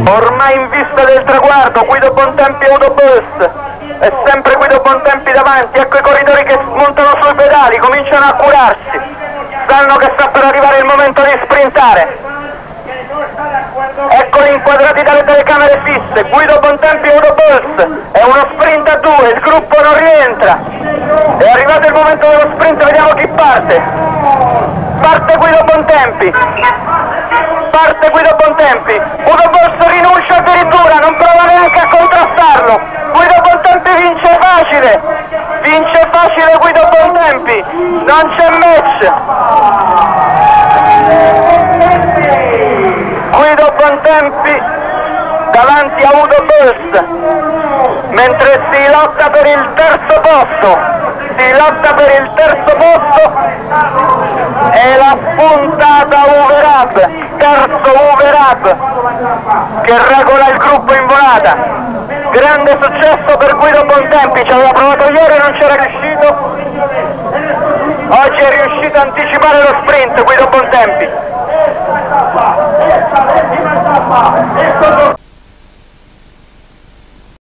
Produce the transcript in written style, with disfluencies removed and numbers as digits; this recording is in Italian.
Ormai in vista del traguardo, Guido Bontempi Autobus, è sempre Guido Bontempi davanti, ecco i corridori che montano sui pedali, cominciano a curarsi, sanno che sta per arrivare il momento di sprintare. Eccoli inquadrati dalle telecamere fisse, Guido Bontempi Autobus, è uno sprint a due, il gruppo non rientra, è arrivato il momento dello sprint, vediamo chi parte. Parte Guido Bontempi, parte Guido Bontempi, Autobus rinuncia addirittura, non prova neanche a contrastarlo, Guido Bontempi vince facile Guido Bontempi, non c'è match. Guido Bontempi davanti a Autobus, mentre si lotta per il terzo posto, e la puntata Uberab, terzo Uberab che regola il gruppo in volata. Grande successo per Guido Bontempi, ci aveva provato ieri e non c'era riuscito, oggi è riuscito a anticipare lo sprint Guido Bontempi.